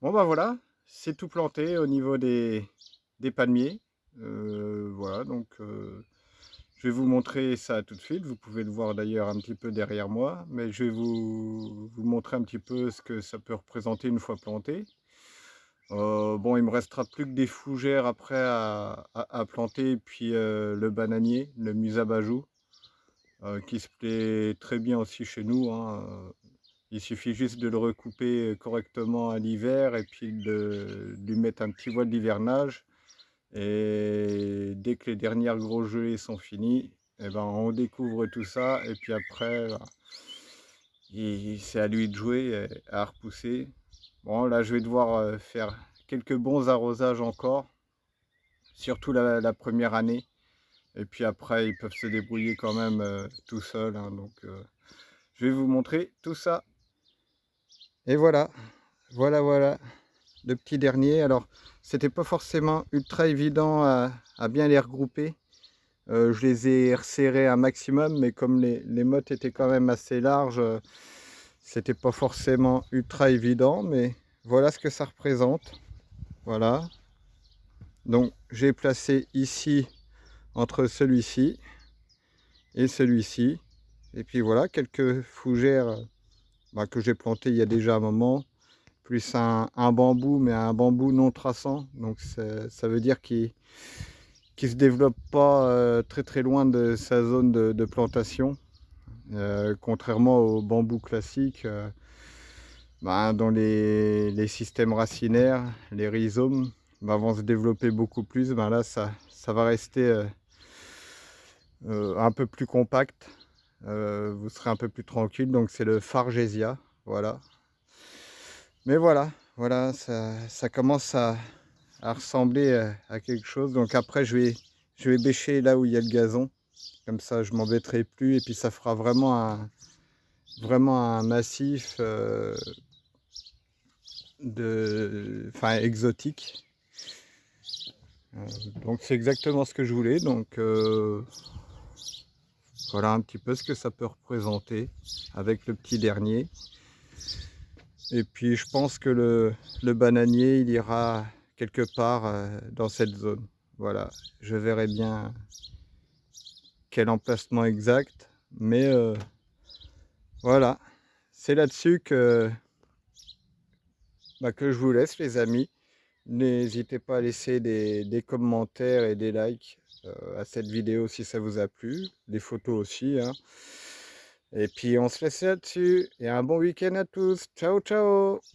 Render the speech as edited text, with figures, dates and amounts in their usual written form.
Bon bah voilà, c'est tout planté au niveau des palmiers. Voilà donc je vais vous montrer ça tout de suite. Vous pouvez le voir d'ailleurs un petit peu derrière moi, mais je vais vous montrer un petit peu ce que ça peut représenter une fois planté. Bon, il me restera plus que des fougères après à planter et puis, le bananier, le musabajou, qui se plaît très bien aussi chez nous, hein, il suffit juste de le recouper correctement à l'hiver et puis de lui mettre un petit voile d'hivernage et dès que les dernières grosses gelées sont finies, et ben, on découvre tout ça et puis après, bah, c'est à lui de jouer et à repousser. Bon là, je vais devoir, faire quelques bons arrosages encore, surtout la 1re année et puis après ils peuvent se débrouiller quand même, tout seuls, hein, donc je vais vous montrer tout ça et voilà. Voilà, le petit dernier. Alors, c'était pas forcément ultra évident à bien les regrouper. Je les ai resserrés un maximum, mais comme les mottes étaient quand même assez larges, c'était pas forcément ultra évident, mais voilà ce que ça représente. Voilà. Donc, j'ai placé ici, entre celui-ci et celui-ci. Et puis voilà, quelques fougères bah, que j'ai plantées il y a déjà un moment. Plus un bambou, mais un bambou non traçant. Donc ça veut dire qu'il ne se développe pas très très loin de sa zone de plantation. Contrairement au bambou classique, ben, dans les systèmes racinaires, les rhizomes vont se développer beaucoup plus. Ben là, ça va rester un peu plus compact. Vous serez un peu plus tranquille. Donc c'est le Fargesia. Voilà. Mais voilà, ça commence à ressembler à quelque chose. Donc après, je vais bêcher là où il y a le gazon. Comme ça, je m'embêterai plus. Et puis, ça fera vraiment un massif enfin, exotique. Euh, donc, c'est exactement ce que je voulais. Donc, voilà un petit peu ce que ça peut représenter avec le petit dernier. Et puis, je pense que le bananier, il ira quelque part dans cette zone. Voilà, je verrai bien quel emplacement exact, mais voilà, c'est là-dessus que je vous laisse les amis. N'hésitez pas à laisser des commentaires et des likes à cette vidéo si ça vous a plu, des photos aussi, hein. Et puis on se laisse là-dessus et un bon week-end à tous. Ciao ciao.